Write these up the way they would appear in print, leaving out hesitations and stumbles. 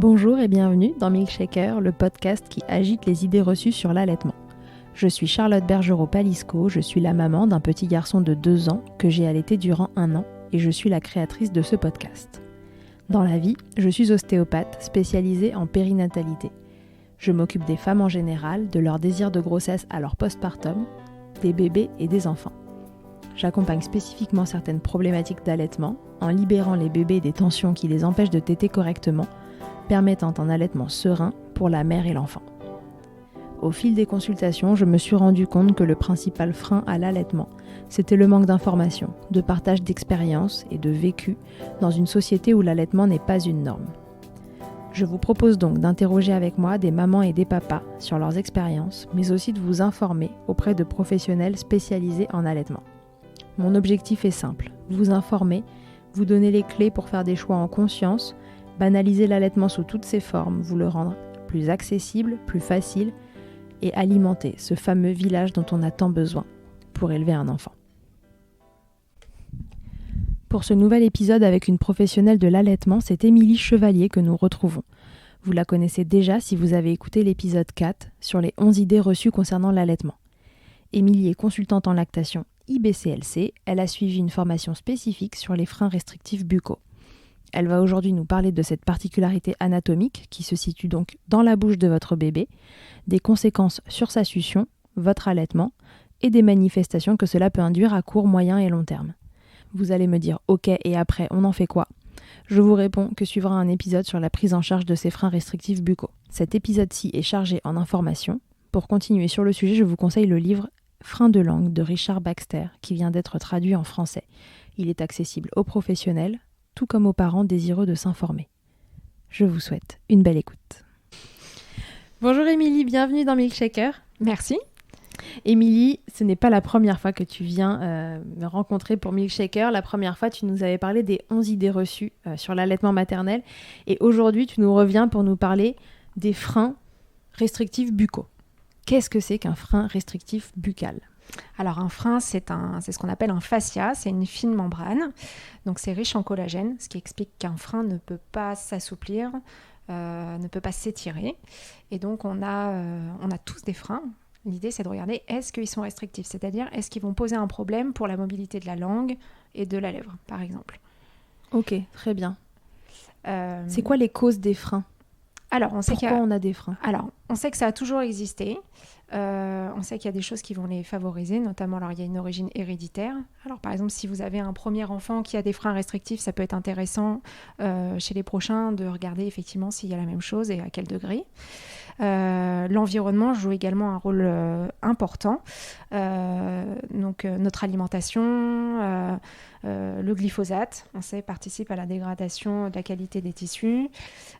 Bonjour et bienvenue dans Milkshaker, le podcast qui agite les idées reçues sur l'allaitement. Je suis Charlotte Bergerot-Palisco, je suis la maman d'un petit garçon de 2 ans que j'ai allaité durant 1 an et je suis la créatrice de ce podcast. Dans la vie, je suis ostéopathe spécialisée en périnatalité. Je m'occupe des femmes en général, de leur désir de grossesse à leur postpartum, des bébés et des enfants. J'accompagne spécifiquement certaines problématiques d'allaitement en libérant les bébés des tensions qui les empêchent de téter correctement, permettant un allaitement serein pour la mère et l'enfant. Au fil des consultations, je me suis rendu compte que le principal frein à l'allaitement, c'était le manque d'informations, de partage d'expériences et de vécu dans une société où l'allaitement n'est pas une norme. Je vous propose donc d'interroger avec moi des mamans et des papas sur leurs expériences, mais aussi de vous informer auprès de professionnels spécialisés en allaitement. Mon objectif est simple, vous informer, vous donner les clés pour faire des choix en conscience, banaliser l'allaitement sous toutes ses formes, vous le rendre plus accessible, plus facile et alimenter ce fameux village dont on a tant besoin pour élever un enfant. Pour ce nouvel épisode avec une professionnelle de l'allaitement, c'est Émilie Chevalier que nous retrouvons. Vous la connaissez déjà si vous avez écouté l'épisode 4 sur les 11 idées reçues concernant l'allaitement. Émilie est consultante en lactation IBCLC, elle a suivi une formation spécifique sur les freins restrictifs buccaux. Elle va aujourd'hui nous parler de cette particularité anatomique qui se situe donc dans la bouche de votre bébé, des conséquences sur sa succion, votre allaitement et des manifestations que cela peut induire à court, moyen et long terme. Vous allez me dire « Ok, et après, on en fait quoi ?» Je vous réponds que suivra un épisode sur la prise en charge de ces freins restrictifs buccaux. Cet épisode-ci est chargé en informations. Pour continuer sur le sujet, je vous conseille le livre « Freins de langue » de Richard Baxter qui vient d'être traduit en français. Il est accessible aux professionnels, tout comme aux parents désireux de s'informer. Je vous souhaite une belle écoute. Bonjour Émilie, bienvenue dans Milkshaker. Merci. Émilie, ce n'est pas la première fois que tu viens me rencontrer pour Milkshaker. La première fois, tu nous avais parlé des 11 idées reçues sur l'allaitement maternel. Et aujourd'hui, tu nous reviens pour nous parler des freins restrictifs buccaux. Qu'est-ce que c'est qu'un frein restrictif buccal ? Alors un frein, c'est ce qu'on appelle un fascia, c'est une fine membrane. Donc c'est riche en collagène, ce qui explique qu'un frein ne peut pas s'assouplir, ne peut pas s'étirer. Et donc on a tous des freins. L'idée, c'est de regarder est-ce qu'ils sont restrictifs, c'est-à-dire est-ce qu'ils vont poser un problème pour la mobilité de la langue et de la lèvre, par exemple. Ok, très bien. C'est quoi les causes des freins ? Alors, on sait Pourquoi on a des freins ? Alors, on sait que ça a toujours existé. On sait qu'il y a des choses qui vont les favoriser, notamment, alors il y a une origine héréditaire. Alors, par exemple, si vous avez un premier enfant qui a des freins restrictifs, ça peut être intéressant chez les prochains de regarder effectivement s'il y a la même chose et à quel degré. L'environnement joue également un rôle important. Donc, notre alimentation, le glyphosate, on sait, participe à la dégradation de la qualité des tissus.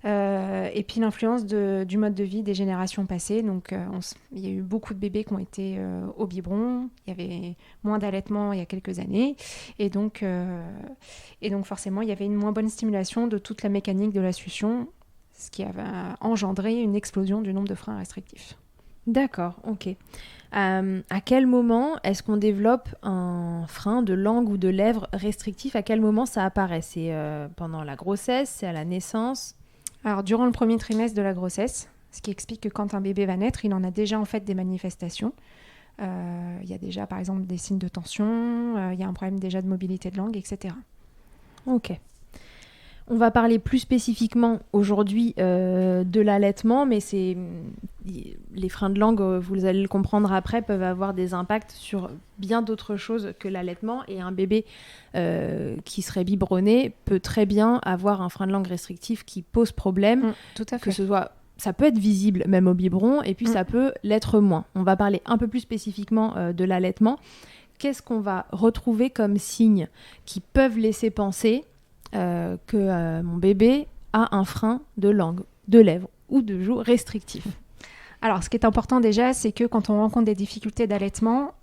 Et puis l'influence du mode de vie des générations passées. Donc, il y a eu beaucoup de bébés qui ont été au biberon. Il y avait moins d'allaitement il y a quelques années. Et donc forcément, il y avait une moins bonne stimulation de toute la mécanique de la succion, ce qui avait engendré une explosion du nombre de freins restrictifs. D'accord, ok. À quel moment est-ce qu'on développe un frein de langue ou de lèvres restrictif ? À quel moment ça apparaît ? C'est pendant la grossesse ? C'est à la naissance ? Alors, durant le premier trimestre de la grossesse, ce qui explique que quand un bébé va naître, il en a déjà en fait des manifestations. Il y a déjà, par exemple, des signes de tension, il y a un problème déjà de mobilité de langue, etc. Ok. On va parler plus spécifiquement aujourd'hui de l'allaitement, mais les freins de langue, vous allez le comprendre après, peuvent avoir des impacts sur bien d'autres choses que l'allaitement. Et un bébé qui serait biberonné peut très bien avoir un frein de langue restrictif qui pose problème. Tout à fait. Que ce soit, ça peut être visible même au biberon, et puis ça peut l'être moins. On va parler un peu plus spécifiquement de l'allaitement. Qu'est-ce qu'on va retrouver comme signes qui peuvent laisser penser que mon bébé a un frein de langue, de lèvres ou de joue restrictif? Alors, ce qui est important déjà, c'est que quand on rencontre des difficultés d'allaitement,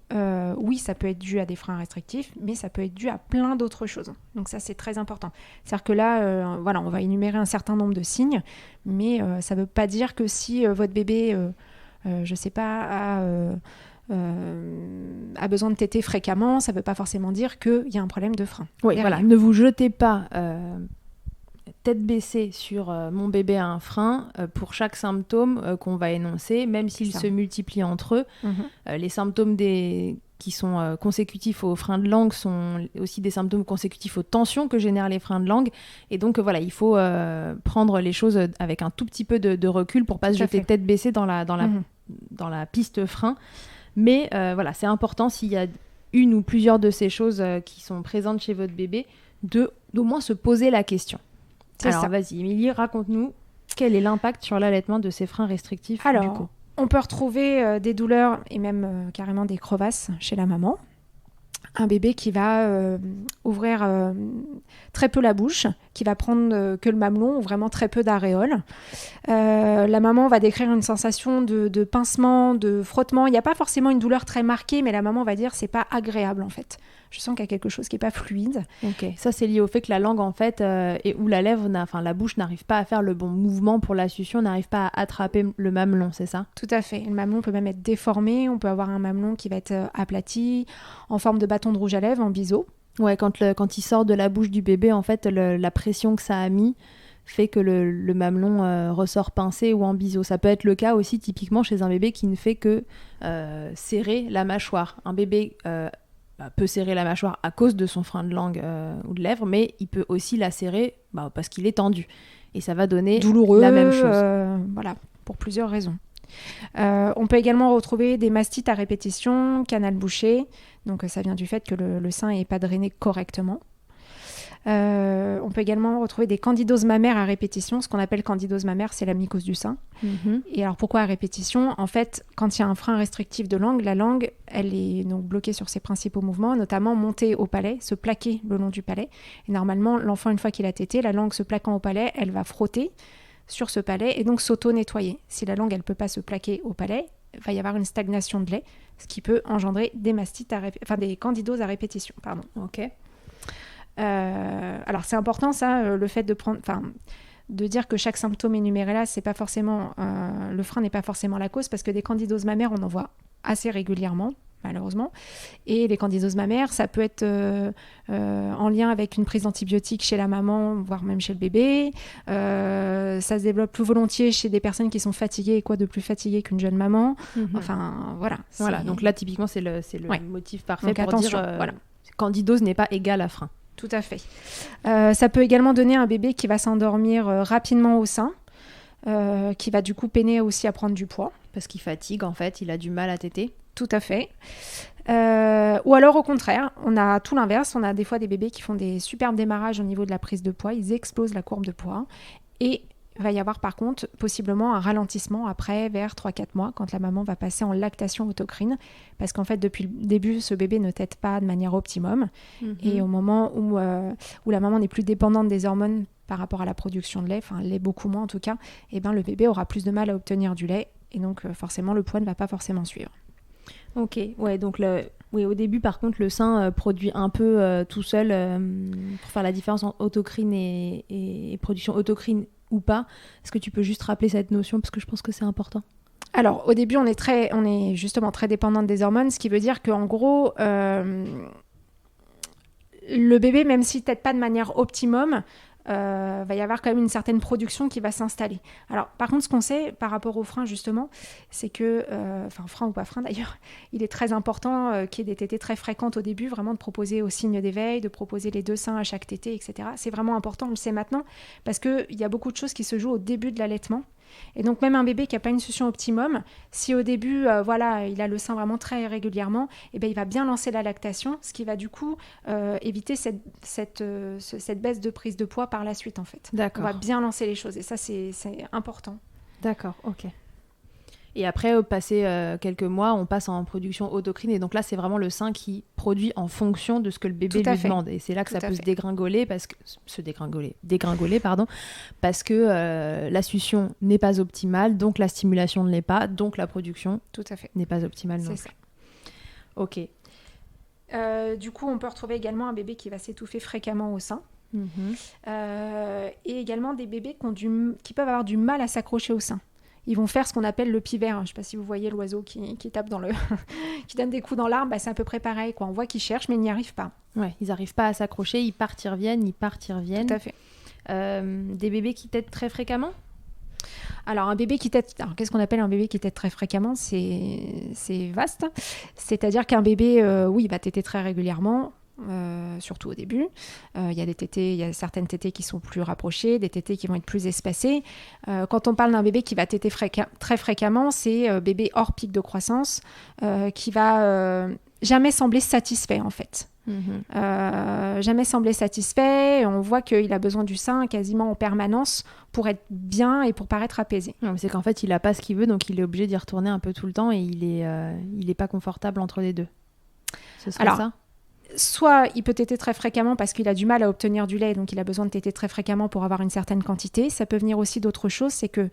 oui, ça peut être dû à des freins restrictifs, mais ça peut être dû à plein d'autres choses. Donc ça, c'est très important. C'est-à-dire que là, on va énumérer un certain nombre de signes, mais ça ne veut pas dire que si votre bébé, je ne sais pas, a besoin de téter fréquemment, ça ne veut pas forcément dire qu'il y a un problème de frein. Oui, voilà, ne vous jetez pas tête baissée sur mon bébé a un frein pour chaque symptôme qu'on va énoncer, même s'ils se multiplient entre eux. Les symptômes qui sont consécutifs aux freins de langue sont aussi des symptômes consécutifs aux tensions que génèrent les freins de langue. Et donc voilà, il faut prendre les choses avec un tout petit peu de recul pour pas se jeter tête baissée dans la piste frein. Mais voilà, c'est important s'il y a une ou plusieurs de ces choses qui sont présentes chez votre bébé, d'au moins se poser la question. Alors, vas-y, Émilie, raconte-nous quel est l'impact sur l'allaitement de ces freins restrictifs. Alors, du coup. On peut retrouver des douleurs et même carrément des crevasses chez la maman. Un bébé qui va ouvrir très peu la bouche, qui va prendre que le mamelon ou vraiment très peu d'aréoles. La maman va décrire une sensation de pincement, de frottement. Il n'y a pas forcément une douleur très marquée, mais la maman va dire c'est pas agréable en fait. Je sens qu'il y a quelque chose qui n'est pas fluide. Ok, ça c'est lié au fait que la langue en fait, ou la bouche n'arrive pas à faire le bon mouvement pour la succion, n'arrive pas à attraper le mamelon, c'est ça ? Tout à fait. Le mamelon peut même être déformé, on peut avoir un mamelon qui va être aplati, en forme de bâton de rouge à lèvres, en biseau. Ouais, quand il sort de la bouche du bébé, en fait, la pression que ça a mis fait que le mamelon ressort pincé ou en biseau. Ça peut être le cas aussi typiquement chez un bébé qui ne fait que serrer la mâchoire. Un bébé peut serrer la mâchoire à cause de son frein de langue ou de lèvres, mais il peut aussi la serrer parce qu'il est tendu. Et ça va donner douloureux, la même chose. Voilà, pour plusieurs raisons. On peut également retrouver des mastites à répétition, canal bouché. Donc ça vient du fait que le sein n'est pas drainé correctement. On peut également retrouver des candidoses mammaires à répétition. Ce qu'on appelle candidose mammaire, c'est la mycose du sein. Et alors pourquoi à répétition ? En fait, quand il y a un frein restrictif de langue, la langue, elle est donc bloquée sur ses principaux mouvements, notamment monter au palais, se plaquer le long du palais. Et normalement, l'enfant, une fois qu'il a tété, la langue se plaquant au palais, elle va frotter sur ce palais et donc s'auto-nettoyer. Si la langue, elle ne peut pas se plaquer au palais, il va y avoir une stagnation de lait, ce qui peut engendrer des mastites des candidoses à répétition. Pardon. Ok. Alors c'est important ça, le fait de dire que chaque symptôme énuméré là, c'est pas forcément le frein n'est pas forcément la cause, parce que des candidoses mammaires, on en voit assez régulièrement, malheureusement. Et les candidoses mammaires, ça peut être en lien avec une prise d'antibiotiques chez la maman, voire même chez le bébé. Ça se développe plus volontiers chez des personnes qui sont fatiguées, et quoi de plus fatigué qu'une jeune maman. Enfin, voilà. Voilà, donc là, typiquement, c'est le motif parfait donc, pour attention, dire voilà. Candidose n'est pas égal à frein. Tout à fait. Ça peut également donner un bébé qui va s'endormir rapidement au sein, qui va du coup peiner aussi à prendre du poids. Parce qu'il fatigue, en fait, il a du mal à téter. Tout à fait. Ou alors au contraire, on a tout l'inverse. On a des fois des bébés qui font des superbes démarrages au niveau de la prise de poids. Ils explosent la courbe de poids. Et il va y avoir par contre possiblement un ralentissement après vers 3-4 mois quand la maman va passer en lactation autocrine. Parce qu'en fait, depuis le début, ce bébé ne tète pas de manière optimum. Et au moment où la maman n'est plus dépendante des hormones par rapport à la production de lait, enfin lait beaucoup moins en tout cas, et ben, le bébé aura plus de mal à obtenir du lait. Et donc forcément, le poids ne va pas forcément suivre. Ok, ouais, donc au début, par contre, le sein produit un peu tout seul pour faire la différence entre autocrine et production autocrine ou pas. Est-ce que tu peux juste rappeler cette notion parce que je pense que c'est important ? Alors, au début, on est justement très dépendante des hormones, ce qui veut dire qu'en gros, le bébé, même s'il ne tète pas de manière optimum, va y avoir quand même une certaine production qui va s'installer. Alors, par contre, ce qu'on sait par rapport au frein, justement, c'est que, frein ou pas frein d'ailleurs, il est très important qu'il y ait des tétées très fréquentes au début, vraiment de proposer aux signes d'éveil, de proposer les 2 seins à chaque tétée, etc. C'est vraiment important, on le sait maintenant, parce qu'il y a beaucoup de choses qui se jouent au début de l'allaitement. Et donc même un bébé qui n'a pas une succion optimum, si au début il a le sein vraiment très régulièrement, et ben, il va bien lancer la lactation, ce qui va du coup éviter cette baisse de prise de poids par la suite en fait. D'accord. On va bien lancer les choses et ça c'est important. D'accord, ok. Et après, passer quelques mois, on passe en production autocrine. Et donc là, c'est vraiment le sein qui produit en fonction de ce que le bébé lui demande. Et c'est là que ça peut se dégringoler, parce que la succion n'est pas optimale, donc la stimulation ne l'est pas, donc la production n'est pas optimale. C'est ça. Ok. Du coup, on peut retrouver également un bébé qui va s'étouffer fréquemment au sein. Et également des bébés qui peuvent avoir du mal à s'accrocher au sein. Ils vont faire ce qu'on appelle le pivert. Je ne sais pas si vous voyez l'oiseau qui tape dans qui donne des coups dans l'arbre. Bah, c'est un peu près pareil, quoi. On voit qu'ils cherchent, mais ils n'y arrivent pas. Ouais, ils n'arrivent pas à s'accrocher. Ils partent, ils reviennent. Tout à fait. Des bébés qui tètent très fréquemment ? Alors, un bébé qui tète, alors, qu'est-ce qu'on appelle un bébé qui tète très fréquemment ? C'est vaste. C'est-à-dire qu'un bébé, oui, il va téter très régulièrement, surtout au début. Il y a certaines tétées qui sont plus rapprochées, des tétées qui vont être plus espacées. Quand on parle d'un bébé qui va téter très fréquemment, c'est bébé hors pic de croissance, qui va jamais sembler satisfait, en fait. Jamais semblé satisfait. On voit qu'il a besoin du sein quasiment en permanence pour être bien et pour paraître apaisé. Non, mais c'est qu'en fait, il n'a pas ce qu'il veut, donc il est obligé d'y retourner un peu tout le temps et il est pas confortable entre les deux. Ce serait ça ? Soit il peut téter très fréquemment parce qu'il a du mal à obtenir du lait, donc il a besoin de téter très fréquemment pour avoir une certaine quantité. Ça peut venir aussi d'autres choses, c'est que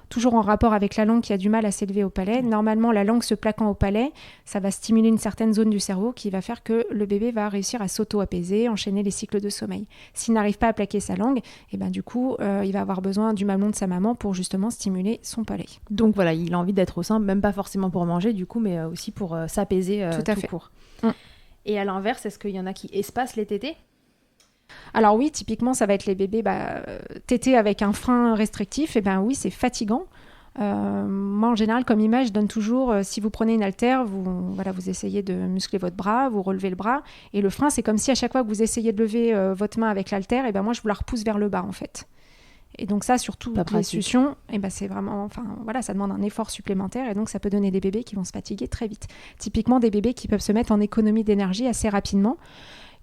toujours en rapport avec la langue qui a du mal à s'élever au palais, normalement la langue se plaquant au palais, ça va stimuler une certaine zone du cerveau qui va faire que le bébé va réussir à s'auto-apaiser, enchaîner les cycles de sommeil. S'il n'arrive pas à plaquer sa langue, et ben du coup il va avoir besoin du mamelon de sa maman pour justement stimuler son palais. Donc voilà, il a envie d'être au sein, même pas forcément pour manger du coup, mais aussi pour s'apaiser tout court. Et à l'inverse, est-ce qu'il y en a qui espacent les tétés ? Alors oui, typiquement, ça va être les bébés tétés avec un frein restrictif. Et ben oui, c'est fatigant. Moi, en général, comme image, je donne toujours, si vous prenez une haltère, vous essayez de muscler votre bras, vous relevez le bras. Et le frein, c'est comme si à chaque fois que vous essayez de lever votre main avec l'haltère, et ben moi, je vous la repousse vers le bas, en fait. Et donc ça, surtout les suctions, et ben c'est vraiment, ça demande un effort supplémentaire et donc ça peut donner des bébés qui vont se fatiguer très vite. Typiquement des bébés qui peuvent se mettre en économie d'énergie assez rapidement,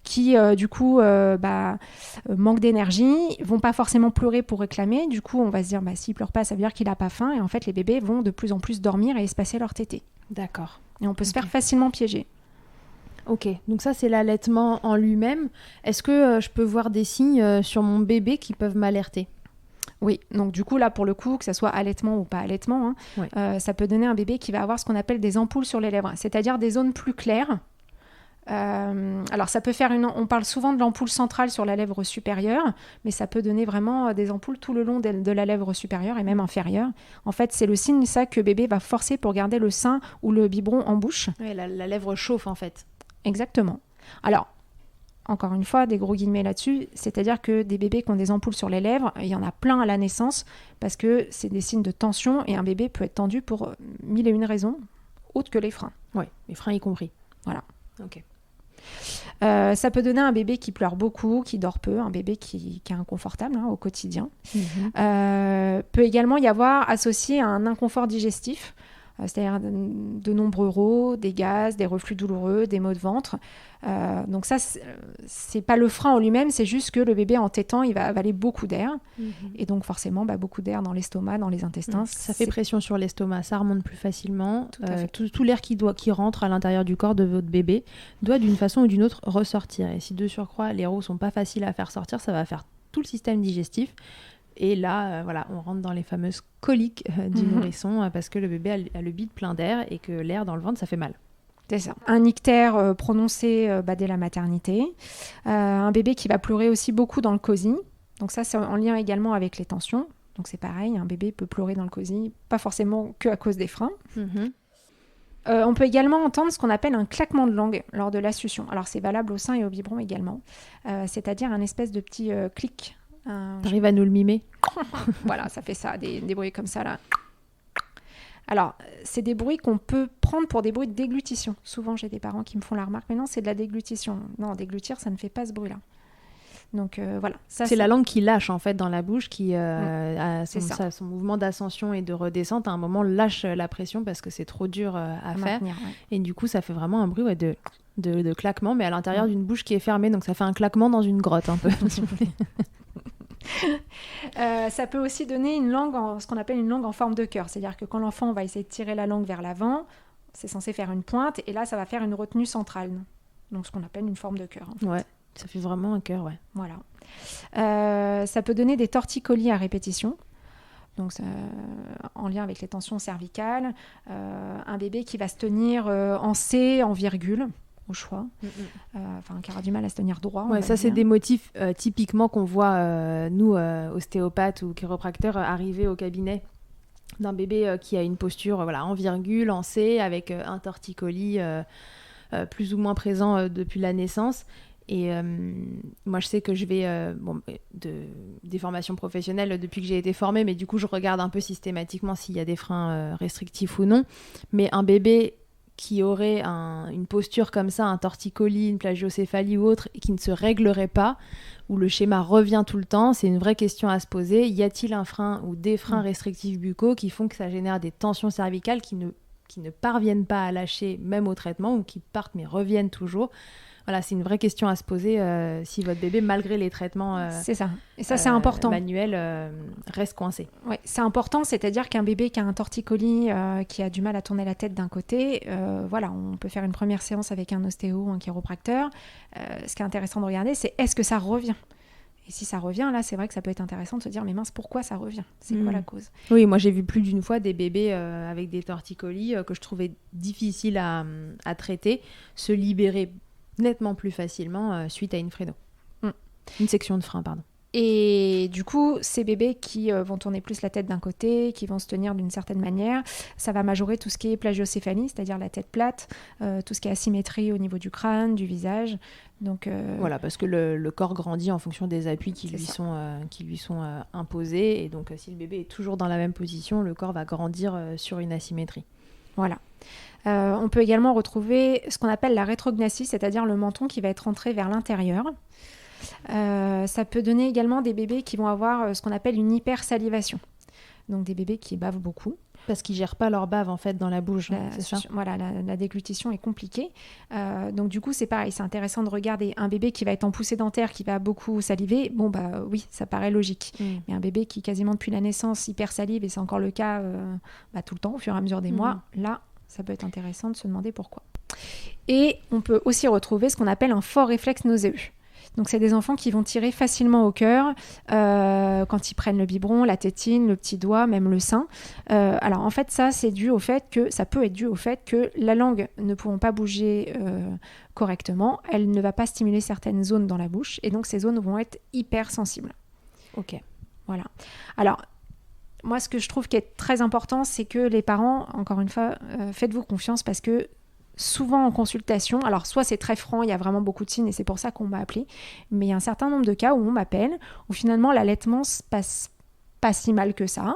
qui du coup manquent d'énergie, vont pas forcément pleurer pour réclamer. Du coup, on va se dire s'il pleure pas, ça veut dire qu'il a pas faim. Et en fait, les bébés vont de plus en plus dormir et espacer leur tétée. D'accord. Et on peut se faire facilement piéger. Ok, donc ça c'est l'allaitement en lui-même. Est-ce que je peux voir des signes sur mon bébé qui peuvent m'alerter ? Oui, donc du coup, là, pour le coup, que ce soit allaitement ou pas allaitement, ça peut donner un bébé qui va avoir ce qu'on appelle des ampoules sur les lèvres, c'est-à-dire des zones plus claires. Alors, ça peut faire on parle souvent de l'ampoule centrale sur la lèvre supérieure, mais ça peut donner vraiment des ampoules tout le long de la lèvre supérieure et même inférieure. En fait, c'est le signe, ça, que bébé va forcer pour garder le sein ou le biberon en bouche. Oui, la lèvre chauffe, en fait. Exactement. Alors, encore une fois, des gros guillemets là-dessus, c'est-à-dire que des bébés qui ont des ampoules sur les lèvres, il y en a plein à la naissance parce que c'est des signes de tension et un bébé peut être tendu pour 1001 raisons, autres que les freins. Oui, les freins y compris. Voilà. Ok. Ça peut donner un bébé qui pleure beaucoup, qui dort peu, un bébé qui est inconfortable au quotidien. Peut également y avoir associé à un inconfort digestif, c'est-à-dire de nombreux raux, des gaz, des reflux douloureux, des maux de ventre. Donc ça, c'est pas le frein en lui-même, c'est juste que le bébé en tétant, il va avaler beaucoup d'air. Et donc forcément, beaucoup d'air dans l'estomac, dans les intestins. Ça fait pression sur l'estomac, ça remonte plus facilement. Tout l'air qui rentre à l'intérieur du corps de votre bébé doit d'une façon ou d'une autre ressortir. Et si de surcroît, les rots sont pas faciles à faire sortir, ça va faire tout le système digestif. Et là, on rentre dans les fameuses coliques du nourrisson parce que le bébé a le bide plein d'air et que l'air dans le ventre, ça fait mal. C'est ça. Un ictère prononcé dès la maternité. Un bébé qui va pleurer aussi beaucoup dans le cosy. Donc ça, c'est en lien également avec les tensions. Donc c'est pareil, un bébé peut pleurer dans le cosy, pas forcément que à cause des freins. On peut également entendre ce qu'on appelle un claquement de langue lors de la succion. Alors c'est valable au sein et au biberon également. C'est-à-dire un espèce de petit clic. T'arrives à nous le mimer ? Voilà, ça fait ça, des bruits comme ça là. Alors, c'est des bruits qu'on peut prendre pour des bruits de déglutition. Souvent, j'ai des parents qui me font la remarque, mais non, c'est de la déglutition. Non, déglutir, ça ne fait pas ce bruit-là. Donc voilà. Ça, c'est la langue qui lâche en fait dans la bouche, qui a son mouvement d'ascension et de redescente. À un moment, lâche la pression parce que c'est trop dur à faire. Et du coup, ça fait vraiment un bruit de claquement, mais à l'intérieur d'une bouche qui est fermée. Donc ça fait un claquement dans une grotte un peu. Ça peut aussi donner une langue, ce qu'on appelle une langue en forme de cœur. C'est-à-dire que quand l'enfant va essayer de tirer la langue vers l'avant, c'est censé faire une pointe, et là, ça va faire une retenue centrale. Donc, ce qu'on appelle une forme de cœur. En fait. Ouais, ça fait vraiment un cœur, ouais. Voilà. Ça peut donner des torticolis à répétition. Donc, en lien avec les tensions cervicales. Un bébé qui va se tenir en C, en virgule. Au choix, qui aura du mal à se tenir droit. Ouais, ça, c'est des motifs typiquement qu'on voit, nous, ostéopathes ou chiropracteurs, arriver au cabinet d'un bébé qui a une posture en virgule, en C, avec un torticolis plus ou moins présent depuis la naissance. Et moi, je sais que je vais des formations professionnelles depuis que j'ai été formée, mais du coup, je regarde un peu systématiquement s'il y a des freins restrictifs ou non. Mais un bébé qui aurait une posture comme ça, un torticolis, une plagiocéphalie ou autre, et qui ne se réglerait pas, où le schéma revient tout le temps, c'est une vraie question à se poser. Y a-t-il un frein ou des freins restrictifs buccaux qui font que ça génère des tensions cervicales qui ne parviennent pas à lâcher, même au traitement, ou qui partent mais reviennent toujours? Voilà, c'est une vraie question à se poser si votre bébé, malgré les traitements c'est ça. Et ça, c'est important. Manuels, reste coincé. Oui, c'est important, c'est-à-dire qu'un bébé qui a un torticolis, qui a du mal à tourner la tête d'un côté, voilà, on peut faire une première séance avec un ostéo ou un chiropracteur. Ce qui est intéressant de regarder, c'est est-ce que ça revient ? Et si ça revient, là, c'est vrai que ça peut être intéressant de se dire, mais mince, pourquoi ça revient ? C'est quoi la cause ? Oui, moi, j'ai vu plus d'une fois des bébés avec des torticolis que je trouvais difficiles à traiter, se libérer nettement plus facilement suite à une fréno. Une section de frein, pardon. Et du coup, ces bébés qui vont tourner plus la tête d'un côté, qui vont se tenir d'une certaine manière, ça va majorer tout ce qui est plagiocéphalie, c'est-à-dire la tête plate, tout ce qui est asymétrie au niveau du crâne, du visage. Donc, voilà, parce que le corps grandit en fonction des appuis qui lui sont imposés. Et donc, si le bébé est toujours dans la même position, le corps va grandir sur une asymétrie. Voilà. On peut également retrouver ce qu'on appelle la rétrognathisme, c'est-à-dire le menton qui va être rentré vers l'intérieur. Ça peut donner également des bébés qui vont avoir ce qu'on appelle une hypersalivation. Donc des bébés qui bavent beaucoup. Parce qu'ils ne gèrent pas leur bave en fait dans la bouche, c'est ça ? Voilà, la déglutition est compliquée. Donc du coup, c'est pareil, c'est intéressant de regarder un bébé qui va être en poussée dentaire, qui va beaucoup saliver. Bon, bah oui, ça paraît logique. Mais un bébé qui, quasiment depuis la naissance, hyper salive, et c'est encore le cas tout le temps, au fur et à mesure des mois, là, ça peut être intéressant de se demander pourquoi. Et on peut aussi retrouver ce qu'on appelle un fort réflexe nauséeux. Donc, c'est des enfants qui vont tirer facilement au cœur quand ils prennent le biberon, la tétine, le petit doigt, même le sein. Alors, en fait, ça peut être dû au fait que la langue ne pouvant pas bouger correctement, elle ne va pas stimuler certaines zones dans la bouche. Et donc, ces zones vont être hypersensibles. Ok. Voilà. Alors, moi, ce que je trouve qui est très important, c'est que les parents, encore une fois, faites-vous confiance parce que souvent en consultation, alors soit c'est très franc, il y a vraiment beaucoup de signes et c'est pour ça qu'on m'a appelé, mais il y a un certain nombre de cas où on m'appelle, où finalement l'allaitement se passe pas si mal que ça.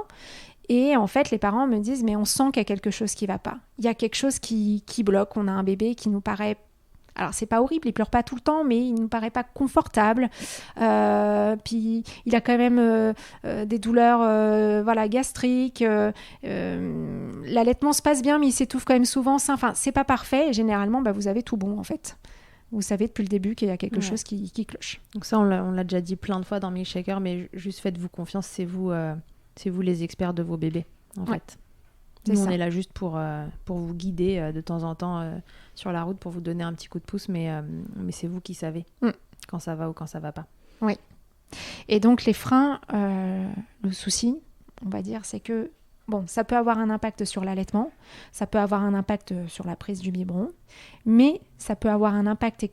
Et en fait, les parents me disent, mais on sent qu'il y a quelque chose qui va pas. Il y a quelque chose qui bloque. On a un bébé qui nous paraît... Alors, c'est pas horrible, il pleure pas tout le temps, mais il nous paraît pas confortable. Puis, il a quand même des douleurs gastriques. L'allaitement se passe bien, mais il s'étouffe quand même souvent. Enfin, c'est pas parfait. Et généralement, vous avez tout bon, en fait. Vous savez depuis le début qu'il y a quelque chose qui cloche. Donc ça, on l'a déjà dit plein de fois dans Milkshaker, mais juste faites-vous confiance, c'est vous les experts de vos bébés, en fait. Nous, on est là juste pour vous guider de temps en temps sur la route, pour vous donner un petit coup de pouce, mais c'est vous qui savez quand ça va ou quand ça va pas. Oui. Et donc, les freins, le souci, on va dire, c'est que ça peut avoir un impact sur l'allaitement, ça peut avoir un impact sur la prise du biberon, mais ça peut avoir un impact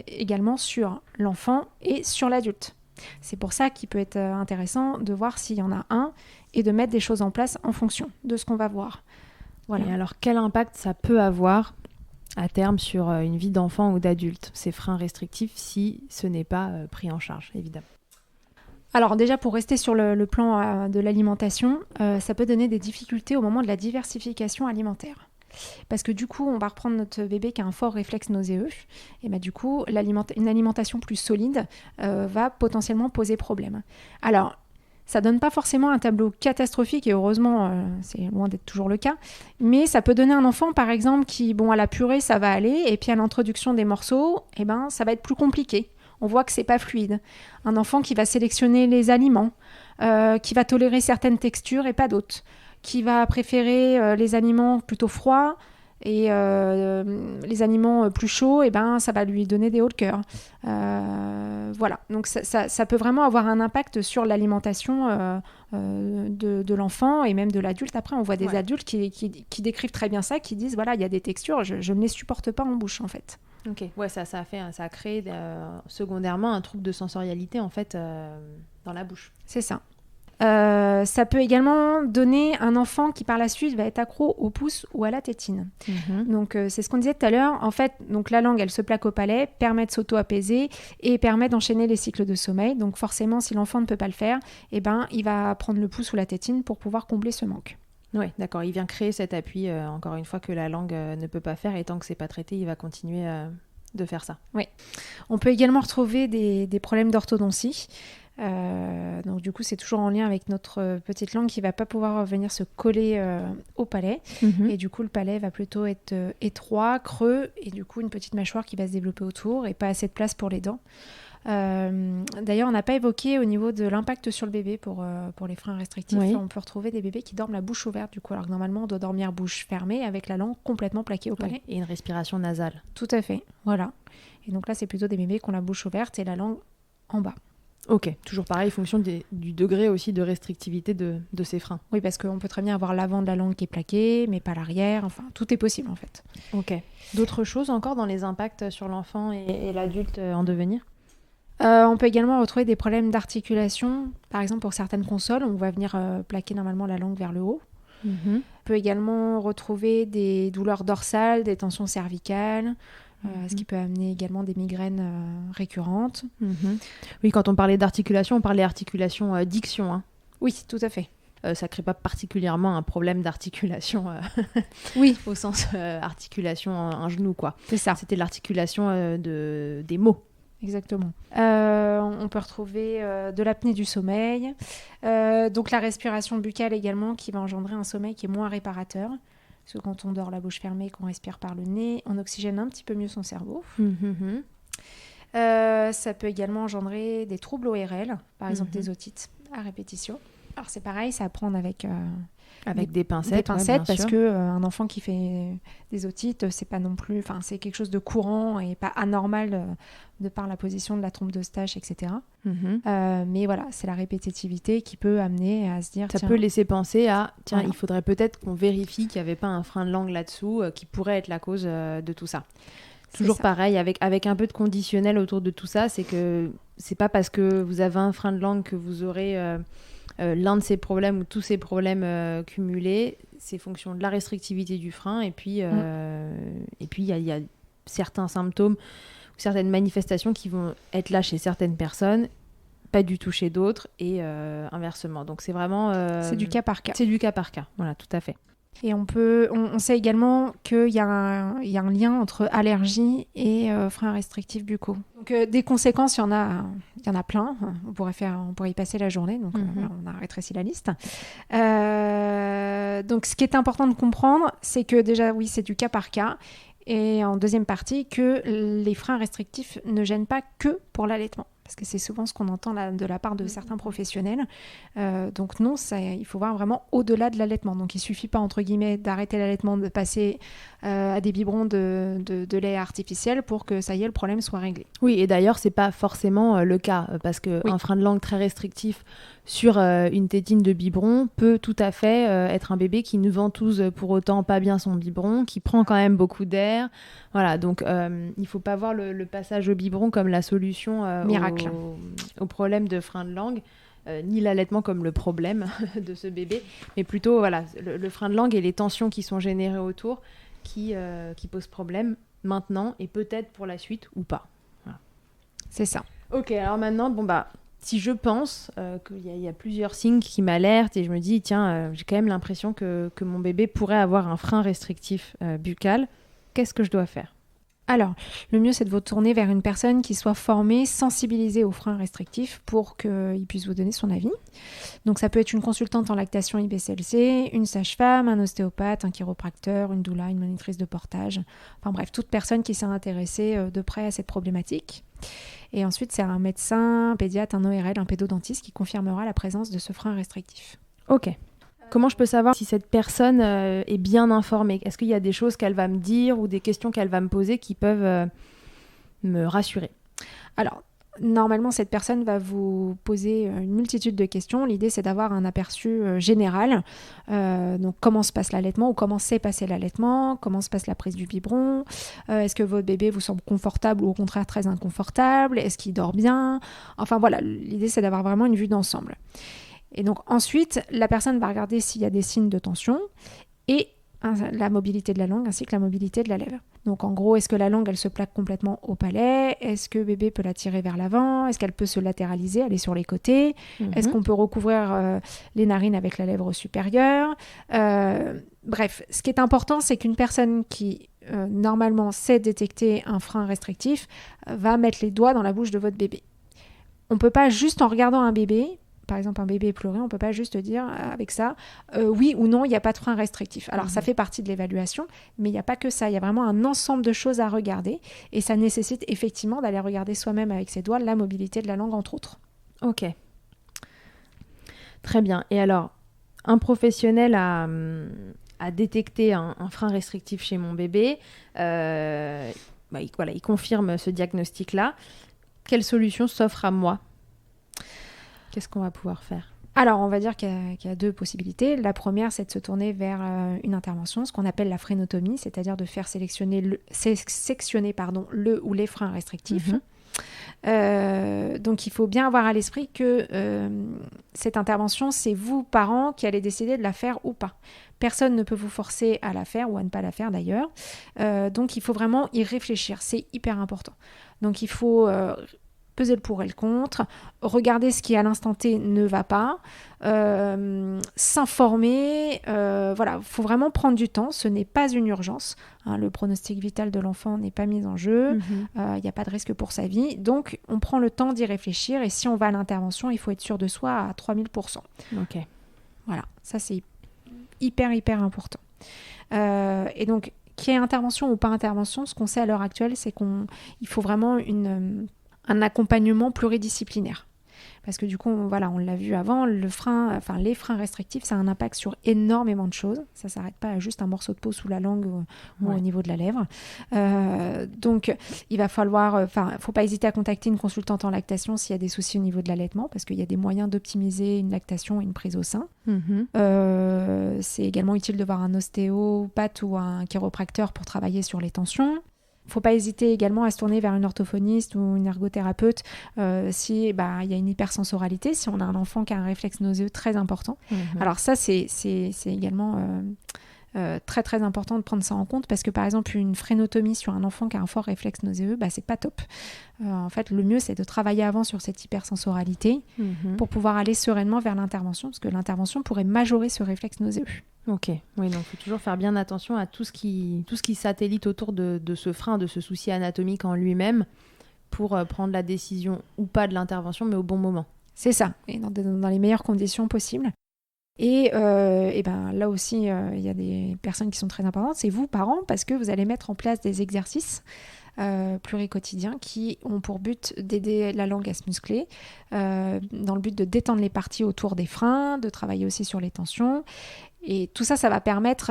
également sur l'enfant et sur l'adulte. C'est pour ça qu'il peut être intéressant de voir s'il y en a un et de mettre des choses en place en fonction de ce qu'on va voir. Voilà. Et alors, quel impact ça peut avoir à terme sur une vie d'enfant ou d'adulte, ces freins restrictifs, si ce n'est pas pris en charge, évidemment? Alors déjà, pour rester sur le plan de l'alimentation, ça peut donner des difficultés au moment de la diversification alimentaire. Parce que du coup, on va reprendre notre bébé qui a un fort réflexe nauséeux, et du coup, une alimentation plus solide va potentiellement poser problème. Alors, ça donne pas forcément un tableau catastrophique, et heureusement, c'est loin d'être toujours le cas, mais ça peut donner un enfant, par exemple, qui, à la purée, ça va aller, et puis à l'introduction des morceaux, ça va être plus compliqué. On voit que c'est pas fluide. Un enfant qui va sélectionner les aliments, qui va tolérer certaines textures et pas d'autres, qui va préférer les aliments plutôt froids et les aliments plus chauds, ça va lui donner des hauts de cœur. Voilà, donc ça peut vraiment avoir un impact sur l'alimentation de l'enfant et même de l'adulte. Après, on voit des adultes qui décrivent très bien ça, qui disent, voilà, il y a des textures, je ne les supporte pas en bouche, en fait. Ok, ouais, ça a créé secondairement un trouble de sensorialité, en fait, dans la bouche. C'est ça. Ça peut également donner un enfant qui par la suite va être accro au pouce ou à la tétine. Donc c'est ce qu'on disait tout à l'heure. En fait, donc la langue, elle se plaque au palais, permet de s'auto-apaiser et permet d'enchaîner les cycles de sommeil. Donc forcément, si l'enfant ne peut pas le faire, il va prendre le pouce ou la tétine pour pouvoir combler ce manque. Oui, d'accord. Il vient créer cet appui, encore une fois, que la langue ne peut pas faire. Et tant que c'est pas traité, il va continuer de faire ça. Oui. On peut également retrouver des problèmes d'orthodontie. Donc du coup, c'est toujours en lien avec notre petite langue qui va pas pouvoir venir se coller au palais. Et du coup, le palais va plutôt être étroit, creux, et du coup, une petite mâchoire qui va se développer autour et pas assez de place pour les dents. D'ailleurs, on n'a pas évoqué au niveau de l'impact sur le bébé pour les freins restrictifs. Oui. On peut retrouver des bébés qui dorment la bouche ouverte, du coup, alors que normalement, on doit dormir bouche fermée avec la langue complètement plaquée au palais. Et une respiration nasale. Tout à fait, voilà. Et donc là, c'est plutôt des bébés qui ont la bouche ouverte et la langue en bas. Ok, toujours pareil, fonction du degré aussi de restrictivité de ces freins. Oui, parce qu'on peut très bien avoir l'avant de la langue qui est plaqué, mais pas l'arrière. Enfin, tout est possible en fait. Ok. D'autres choses encore dans les impacts sur l'enfant et l'adulte en devenir ? On peut également retrouver des problèmes d'articulation. Par exemple, pour certaines consoles, on va venir plaquer normalement la langue vers le haut. On peut également retrouver des douleurs dorsales, des tensions cervicales, ce qui peut amener également des migraines récurrentes. Oui, quand on parlait d'articulation, on parlait articulation diction. Hein. Oui, tout à fait. Ça ne crée pas particulièrement un problème d'articulation oui, au sens articulation un genou, quoi. C'est ça. C'était l'articulation des mots. Exactement. On peut retrouver de l'apnée du sommeil, donc la respiration buccale également qui va engendrer un sommeil qui est moins réparateur. Parce que quand on dort la bouche fermée, qu'on respire par le nez, on oxygène un petit peu mieux son cerveau. Ça peut également engendrer des troubles ORL, par exemple des otites à répétition. Alors c'est pareil, c'est à prendre avec des pincettes, parce que un enfant qui fait des otites, c'est pas non plus, enfin c'est quelque chose de courant et pas anormal de par la position de la trompe d'Eustache, etc. Mais voilà, c'est la répétitivité qui peut amener à se dire. Ça peut laisser penser à il faudrait peut-être qu'on vérifie qu'il n'y avait pas un frein de langue là-dessous qui pourrait être la cause de tout ça. Toujours pareil, avec un peu de conditionnel autour de tout ça, c'est que c'est pas parce que vous avez un frein de langue que vous aurez l'un de ces problèmes ou tous ces problèmes cumulés. C'est fonction de la restrictivité du frein et puis il y a certains symptômes ou certaines manifestations qui vont être là chez certaines personnes, pas du tout chez d'autres et inversement. Donc c'est vraiment... c'est du cas par cas. C'est du cas par cas, voilà, tout à fait. Et on sait également qu'il y a un lien entre allergie et freins restrictifs buccaux. Donc des conséquences, il y en a plein. On pourrait y passer la journée, donc on a rétréci la liste. Donc ce qui est important de comprendre, c'est que déjà, oui, c'est du cas par cas. Et en deuxième partie, que les freins restrictifs ne gênent pas que pour l'allaitement. Parce que c'est souvent ce qu'on entend de la part de certains professionnels. Donc non, il faut voir vraiment au-delà de l'allaitement. Donc il ne suffit pas, entre guillemets, d'arrêter l'allaitement, de passer à des biberons de lait artificiel pour que ça y est, le problème soit réglé. Oui, et d'ailleurs, ce n'est pas forcément le cas. Parce qu'un frein de langue très restrictif sur une tétine de biberon peut tout à fait être un bébé qui ne ventouse pour autant pas bien son biberon, qui prend quand même beaucoup d'air. Voilà, donc il ne faut pas voir le passage au biberon comme la solution miracle au problème de frein de langue, ni l'allaitement comme le problème de ce bébé, mais plutôt voilà, le frein de langue et les tensions qui sont générées autour qui posent problème maintenant et peut-être pour la suite ou pas. Voilà. C'est ça. Ok, alors maintenant, si je pense qu'il y a plusieurs signes qui m'alertent et je me dis, tiens, j'ai quand même l'impression que mon bébé pourrait avoir un frein restrictif buccal, qu'est-ce que je dois faire ? Alors, le mieux, c'est de vous tourner vers une personne qui soit formée, sensibilisée aux freins restrictifs pour qu'il puisse vous donner son avis. Donc, ça peut être une consultante en lactation IBCLC, une sage-femme, un ostéopathe, un chiropracteur, une doula, une monitrice de portage. Enfin bref, toute personne qui s'est intéressée de près à cette problématique. Et ensuite, c'est un médecin, un pédiatre, un ORL, un pédodontiste qui confirmera la présence de ce frein restrictif. Ok. Comment je peux savoir si cette personne est bien informée ? Est-ce qu'il y a des choses qu'elle va me dire ou des questions qu'elle va me poser qui peuvent me rassurer ? Alors, normalement, cette personne va vous poser une multitude de questions. L'idée, c'est d'avoir un aperçu général. Donc, comment se passe l'allaitement ou comment s'est passé l'allaitement ? Comment se passe la prise du biberon ? Est-ce que votre bébé vous semble confortable ou au contraire très inconfortable ? Est-ce qu'il dort bien ? Enfin, voilà, l'idée, c'est d'avoir vraiment une vue d'ensemble. Et donc ensuite, la personne va regarder s'il y a des signes de tension et la mobilité de la langue ainsi que la mobilité de la lèvre. Donc en gros, est-ce que la langue, elle se plaque complètement au palais? Est-ce que bébé peut la tirer vers l'avant? Est-ce qu'elle peut se latéraliser, aller sur les côtés? Est-ce qu'on peut recouvrir les narines avec la lèvre supérieure? Bref, ce qui est important, c'est qu'une personne qui normalement sait détecter un frein restrictif va mettre les doigts dans la bouche de votre bébé. On ne peut pas juste en regardant un bébé, par exemple un bébé pleurer, on ne peut pas juste dire avec ça oui ou non, il n'y a pas de frein restrictif. Alors ça fait partie de l'évaluation, mais il n'y a pas que ça, il y a vraiment un ensemble de choses à regarder et ça nécessite effectivement d'aller regarder soi-même avec ses doigts la mobilité de la langue entre autres. Ok. Très bien. Et alors, un professionnel a détecté un frein restrictif chez mon bébé, il confirme ce diagnostic-là. Quelle solution s'offre à moi ? Qu'est-ce qu'on va pouvoir faire ? Alors, on va dire qu'il y a deux possibilités. La première, c'est de se tourner vers une intervention, ce qu'on appelle la frénotomie, c'est-à-dire de faire sectionner le ou les freins restrictifs. Donc, il faut bien avoir à l'esprit que cette intervention, c'est vous, parents, qui allez décider de la faire ou pas. Personne ne peut vous forcer à la faire ou à ne pas la faire d'ailleurs. Donc, il faut vraiment y réfléchir. C'est hyper important. Donc, il faut peser le pour et le contre, regarder ce qui à l'instant T ne va pas, s'informer, il faut vraiment prendre du temps, ce n'est pas une urgence, hein, le pronostic vital de l'enfant n'est pas mis en jeu, il n'y a pas de risque pour sa vie, donc on prend le temps d'y réfléchir et si on va à l'intervention, il faut être sûr de soi à 3000%. Ok. Voilà, ça c'est hyper important. Et donc, qu'il y ait intervention ou pas intervention, ce qu'on sait à l'heure actuelle, c'est qu'il faut vraiment un accompagnement pluridisciplinaire. Parce que du coup, on l'a vu avant, les freins restrictifs, ça a un impact sur énormément de choses. Ça ne s'arrête pas à juste un morceau de peau sous la langue ou au niveau de la lèvre. Donc, il va falloir... faut pas hésiter à contacter une consultante en lactation s'il y a des soucis au niveau de l'allaitement, parce qu'il y a des moyens d'optimiser une lactation et une prise au sein. C'est également utile de voir un ostéopathe ou un chiropracteur pour travailler sur les tensions. Il ne faut pas hésiter également à se tourner vers une orthophoniste ou une ergothérapeute si y a une hypersensoralité, si on a un enfant qui a un réflexe nauséeux très important. Alors ça, c'est également très très important de prendre ça en compte parce que par exemple, une frénotomie sur un enfant qui a un fort réflexe nauséeux, c'est pas top. En fait, le mieux, c'est de travailler avant sur cette hypersensoralité pour pouvoir aller sereinement vers l'intervention parce que l'intervention pourrait majorer ce réflexe nauséeux. Ok, oui, donc il faut toujours faire bien attention à tout ce qui satellite autour de ce frein, de ce souci anatomique en lui-même pour prendre la décision ou pas de l'intervention, mais au bon moment. C'est ça, et dans les meilleures conditions possibles. Et là aussi, il y a des personnes qui sont très importantes, c'est vous, parents, parce que vous allez mettre en place des exercices pluriquotidiens qui ont pour but d'aider la langue à se muscler, dans le but de détendre les parties autour des freins, de travailler aussi sur les tensions. Et tout ça, ça va permettre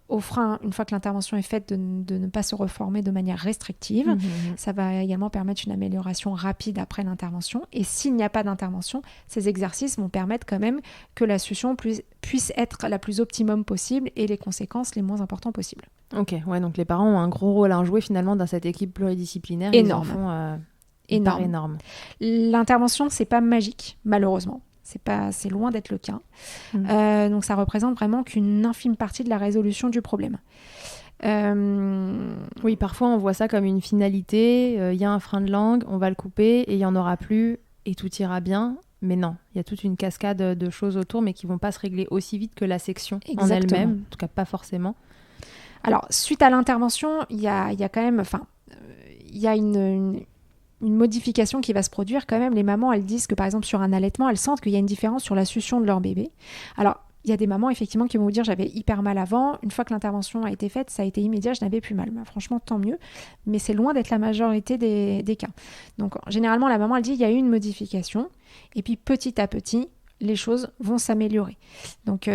au frein, une fois que l'intervention est faite, de ne pas se reformer de manière restrictive. Ça va également permettre une amélioration rapide après l'intervention. Et s'il n'y a pas d'intervention, ces exercices vont permettre quand même que la succion puisse être la plus optimum possible et les conséquences les moins importantes possibles. Ok, ouais, donc les parents ont un gros rôle à jouer finalement dans cette équipe pluridisciplinaire. Énorme. Énorme. L'intervention, c'est pas magique, malheureusement. C'est loin d'être le cas. Donc ça représente vraiment qu'une infime partie de la résolution du problème. Oui, parfois on voit ça comme une finalité. Il y a un frein de langue, on va le couper et il n'y en aura plus et tout ira bien. Mais non, il y a toute une cascade de choses autour mais qui ne vont pas se régler aussi vite que la section en elle-même. En tout cas, pas forcément. Alors, suite à l'intervention, il y a quand même... il y a une modification qui va se produire quand même. Les mamans, elles disent que par exemple sur un allaitement, elles sentent qu'il y a une différence sur la succion de leur bébé. Alors, il y a des mamans effectivement qui vont vous dire j'avais hyper mal avant, une fois que l'intervention a été faite, ça a été immédiat, je n'avais plus mal. Franchement, tant mieux, mais c'est loin d'être la majorité des cas. Donc, généralement, la maman, elle dit il y a eu une modification, et puis petit à petit, les choses vont s'améliorer. Donc,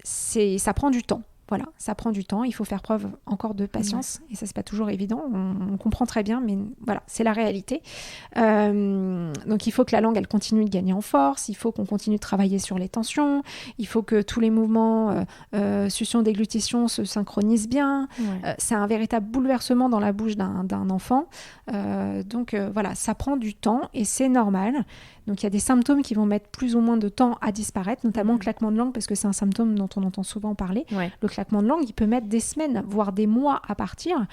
ça prend du temps. Voilà, ça prend du temps, il faut faire preuve encore de patience, et ça c'est pas toujours évident, on comprend très bien, mais voilà, c'est la réalité. Donc il faut que la langue, elle continue de gagner en force, il faut qu'on continue de travailler sur les tensions, il faut que tous les mouvements succion-déglutition se synchronisent bien. C'est un véritable bouleversement dans la bouche d'un enfant. Donc voilà, ça prend du temps, et c'est normal. Donc, il y a des symptômes qui vont mettre plus ou moins de temps à disparaître, notamment le claquement de langue, parce que c'est un symptôme dont on entend souvent parler. Ouais. Le claquement de langue, il peut mettre des semaines, voire des mois à partir,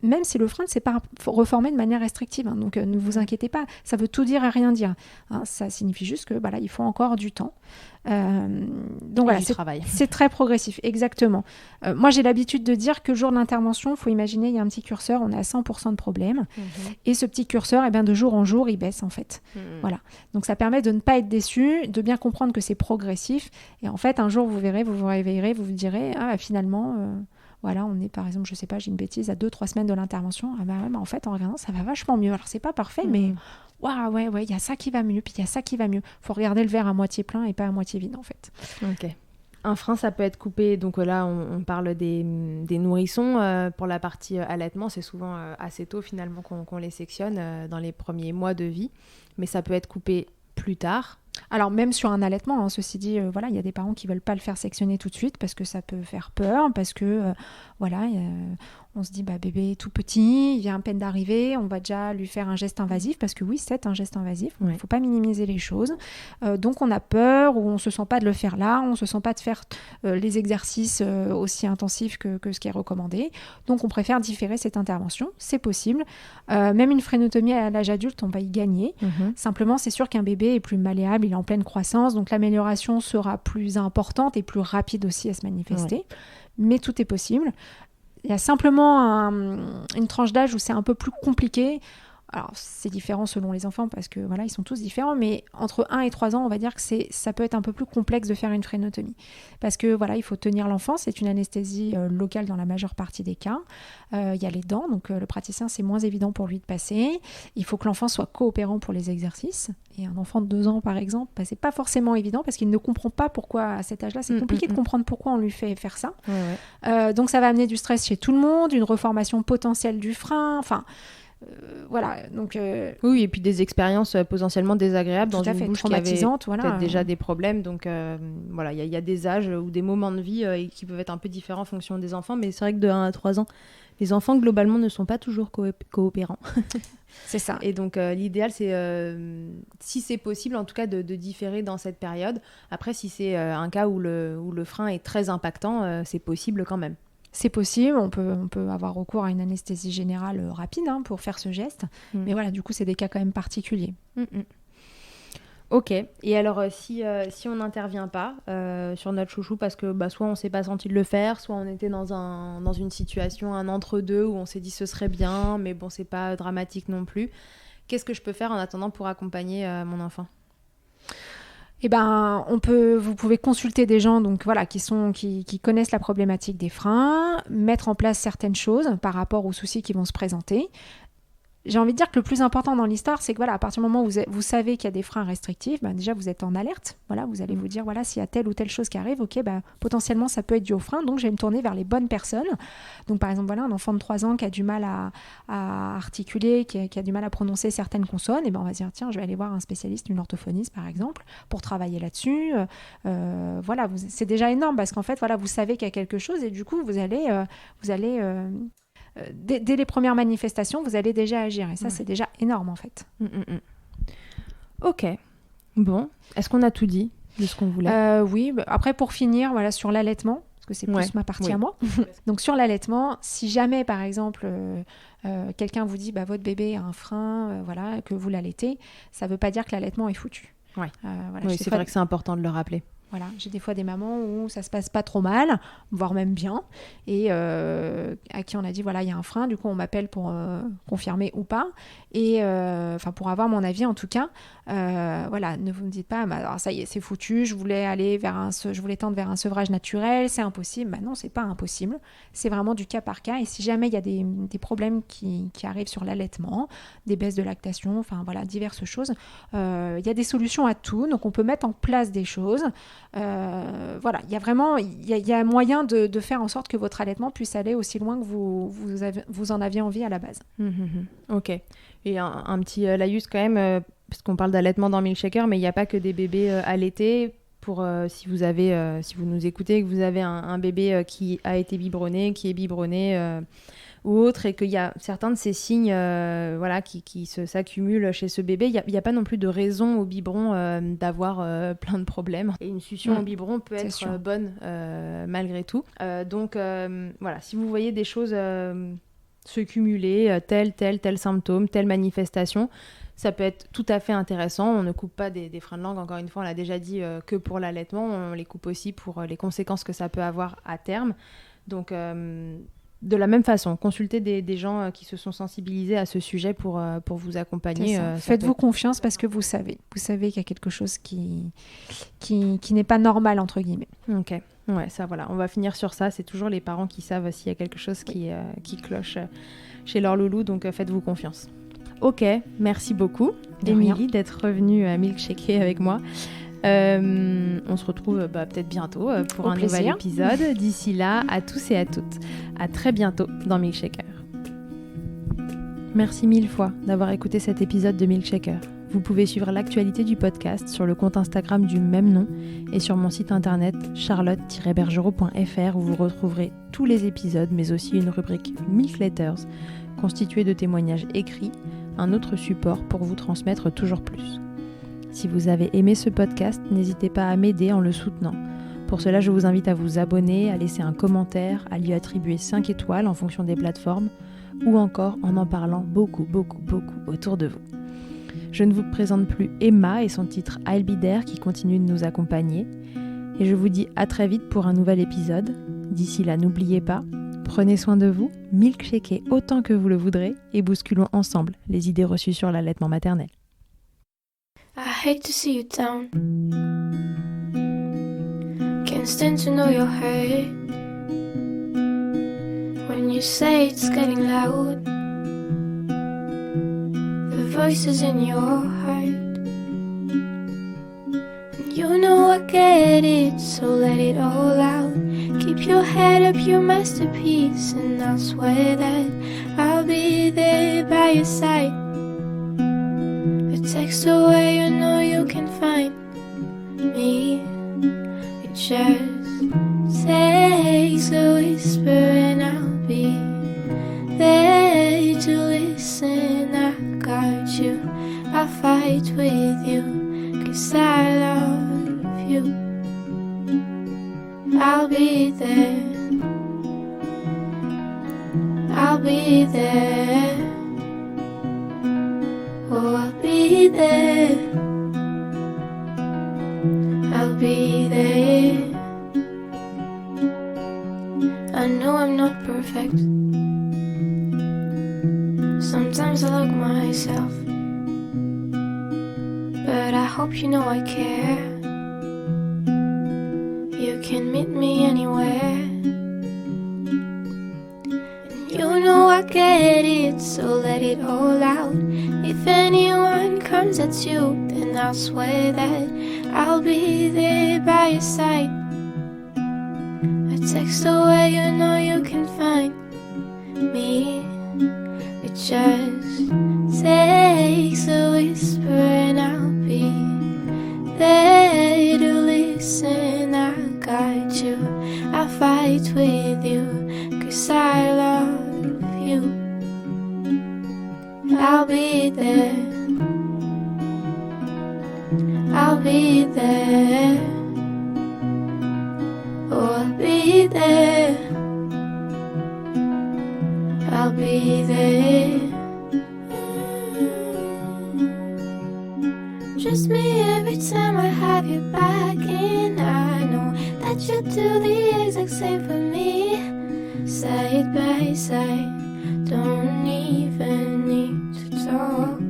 même si le frein ne s'est pas reformé de manière restrictive. Hein. Donc, ne vous inquiétez pas, ça veut tout dire et rien dire. Hein, ça signifie juste que il faut encore du temps. Donc voilà, c'est très progressif, exactement. Moi, j'ai l'habitude de dire que le jour de l'intervention, il faut imaginer, il y a un petit curseur, on est à 100% de problème. Et ce petit curseur, de jour en jour, il baisse en fait. Voilà. Donc ça permet de ne pas être déçu, de bien comprendre que c'est progressif. Et en fait, un jour, vous verrez, vous vous réveillerez, vous vous direz, finalement... Voilà, on est par exemple, je sais pas, j'ai une bêtise, à 2-3 semaines de l'intervention. En fait, en regardant, ça va vachement mieux. Alors, c'est pas parfait, mais ouais, il y a ça qui va mieux, puis il y a ça qui va mieux. Faut regarder le verre à moitié plein et pas à moitié vide, en fait. Ok. Un frein, ça peut être coupé. Donc là, on parle des nourrissons. Pour la partie allaitement, c'est souvent assez tôt finalement qu'on les sectionne dans les premiers mois de vie. Mais ça peut être coupé plus tard. Alors même sur un allaitement, hein, ceci dit, il y a des parents qui veulent pas le faire sectionner tout de suite parce que ça peut faire peur, parce que on se dit bébé est tout petit, il vient à peine d'arriver, on va déjà lui faire un geste invasif parce que oui, c'est un geste invasif, il faut pas minimiser les choses. Donc on a peur ou on se sent pas de le faire là, on se sent pas de faire les exercices aussi intensifs que ce qui est recommandé. Donc on préfère différer cette intervention, c'est possible. Même une frénotomie à l'âge adulte, on va y gagner. Simplement, c'est sûr qu'un bébé est plus malléable, il est en pleine croissance, donc l'amélioration sera plus importante et plus rapide aussi à se manifester. Mais tout est possible. Il y a simplement une tranche d'âge où c'est un peu plus compliqué. Alors, c'est différent selon les enfants parce que ils sont tous différents, mais entre 1 et 3 ans, on va dire que ça peut être un peu plus complexe de faire une frénotomie. Parce que il faut tenir l'enfant, c'est une anesthésie locale dans la majeure partie des cas. Il y a les dents, donc le praticien, c'est moins évident pour lui de passer. Il faut que l'enfant soit coopérant pour les exercices. Et un enfant de 2 ans, par exemple, c'est pas forcément évident parce qu'il ne comprend pas pourquoi, à cet âge-là, c'est compliqué de comprendre pourquoi on lui fait faire ça. Donc, ça va amener du stress chez tout le monde, une reformation potentielle du frein, donc oui, et puis des expériences potentiellement désagréables dans une bouche qui avait peut-être déjà des problèmes. Donc il y a des âges ou des moments de vie qui peuvent être un peu différents en fonction des enfants, mais c'est vrai que de 1 à 3 ans, les enfants globalement ne sont pas toujours coopérants. C'est ça. Et donc l'idéal, c'est si c'est possible en tout cas de différer dans cette période. Après, si c'est un cas où le frein est très impactant, c'est possible quand même. C'est possible, on peut avoir recours à une anesthésie générale rapide pour faire ce geste. Mais du coup, c'est des cas quand même particuliers. Ok. Et alors, si on n'intervient pas sur notre chouchou parce que soit on ne s'est pas senti de le faire, soit on était dans une situation, un entre-deux où on s'est dit ce serait bien, mais bon, c'est pas dramatique non plus. Qu'est-ce que je peux faire en attendant pour accompagner mon enfant ? Vous pouvez consulter des gens qui connaissent la problématique des freins, mettre en place certaines choses par rapport aux soucis qui vont se présenter. J'ai envie de dire que le plus important dans l'histoire, c'est que à partir du moment où vous savez qu'il y a des freins restrictifs, déjà vous êtes en alerte. Vous allez vous dire s'il y a telle ou telle chose qui arrive, potentiellement ça peut être dû au frein, donc je vais me tourner vers les bonnes personnes. Donc par exemple un enfant de 3 ans qui a du mal à articuler, qui a du mal à prononcer certaines consonnes, on va se dire tiens, je vais aller voir un spécialiste, une orthophoniste par exemple, pour travailler là-dessus. C'est déjà énorme parce qu'en fait vous savez qu'il y a quelque chose et du coup vous allez dès les premières manifestations, vous allez déjà agir. Et ça, c'est déjà énorme, en fait. Ok. Bon. Est-ce qu'on a tout dit de ce qu'on voulait ? Oui. Après, pour finir, sur l'allaitement, parce que c'est plus ma partie à moi. Donc, sur l'allaitement, si jamais, par exemple, quelqu'un vous dit votre bébé a un frein, que vous l'allaitez, ça ne veut pas dire que l'allaitement est foutu. Oui, c'est vrai que c'est important de le rappeler. J'ai des fois des mamans où ça se passe pas trop mal, voire même bien, et à qui on a dit il y a un frein, du coup on m'appelle pour confirmer ou pas, et pour avoir mon avis en tout cas. Ne vous me dites pas alors ça y est c'est foutu, je voulais tendre vers un sevrage naturel, c'est impossible. Non, c'est pas impossible, c'est vraiment du cas par cas, et si jamais il y a des problèmes qui arrivent sur l'allaitement, des baisses de lactation, diverses choses, il y a des solutions à tout, donc on peut mettre en place des choses. Il y a vraiment il y a moyen de faire en sorte que votre allaitement puisse aller aussi loin que vous en aviez envie à la base. Ok. Et un petit laïus quand même, parce qu'on parle d'allaitement dans Milkshaker, mais il n'y a pas que des bébés allaités. Si vous nous écoutez, que vous avez un bébé qui a été biberonné, qui est biberonné, ou autre, et qu'il y a certains de ces signes qui s'accumulent chez ce bébé, il n'y a pas non plus de raison au biberon d'avoir plein de problèmes. Et une succion au biberon peut être bonne malgré tout. Donc si vous voyez des choses se cumuler, tel symptôme, telle manifestation, ça peut être tout à fait intéressant. On ne coupe pas des freins de langue, encore une fois, on l'a déjà dit, que pour l'allaitement. On les coupe aussi pour les conséquences que ça peut avoir à terme. Donc, de la même façon, consultez des gens qui se sont sensibilisés à ce sujet pour vous accompagner. Faites-vous confiance parce que vous savez qu'il y a quelque chose qui n'est pas normal, entre guillemets. Ok, ouais, ça voilà, on va finir sur ça. C'est toujours les parents qui savent s'il y a quelque chose qui cloche chez leur loulou, donc faites-vous confiance. Ok, merci beaucoup, Émilie, d'être revenue à milkshaker avec moi. On se retrouve peut-être bientôt pour un nouvel épisode. D'ici là, à tous et à toutes, à très bientôt dans Milkshaker. Merci 1000 fois d'avoir écouté cet épisode de Milkshaker. Vous pouvez suivre l'actualité du podcast sur le compte Instagram du même nom et sur mon site internet charlotte-bergerot.fr où vous retrouverez tous les épisodes, mais aussi une rubrique Milk Letters constituée de témoignages écrits, un autre support pour vous transmettre toujours plus. Si vous avez aimé ce podcast, n'hésitez pas à m'aider en le soutenant. Pour cela, je vous invite à vous abonner, à laisser un commentaire, à lui attribuer 5 étoiles en fonction des plateformes, ou encore en parlant beaucoup autour de vous. Je ne vous présente plus Emma et son titre I'll Be There qui continue de nous accompagner. Et je vous dis à très vite pour un nouvel épisode. D'ici là, n'oubliez pas, prenez soin de vous, milkshakez autant que vous le voudrez et bousculons ensemble les idées reçues sur l'allaitement maternel. I hate to see you down. Can't stand to know you're hurt. When you say it's getting loud, the voices in your heart. And you know I get it, so let it all out. Keep your head up, your masterpiece, and I'll swear that I'll be there by your side. Text away, you know you can find me. It just takes a whisper and I'll be there to listen. I got you, I'll fight with you, 'cause I love you. I'll be there, I'll be there. Oh, I'll be there, I'll be there. I know I'm not perfect. Sometimes I look myself, but I hope you know I care. You can meet me anywhere. You know I get it, so let it all out. If anyone comes at you, then I'll swear that I'll be there by your side. A text away, you know you can find me. It just takes a whisper and I'll be there to listen. I got you, I'll fight with you, 'cause I love you. I'll be there, I'll be there. Oh, I'll be there, I'll be there. Just me every time I have you back, and I know that you do the exact same for me. Side by side, don't even need to talk.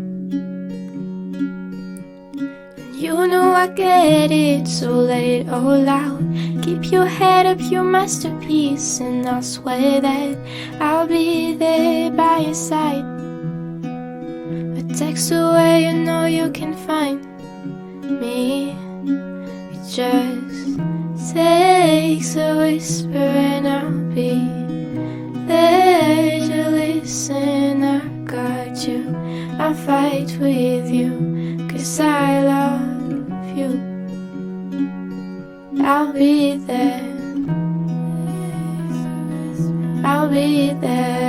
You know I get it, so let it all out. Keep your head up, your masterpiece, and I'll swear that I'll be there by your side. A text away, you know you can find me. It just takes a whisper and I'll be there to listen. I got you, I'll fight with you, 'cause I love you. I'll be there, I'll be there.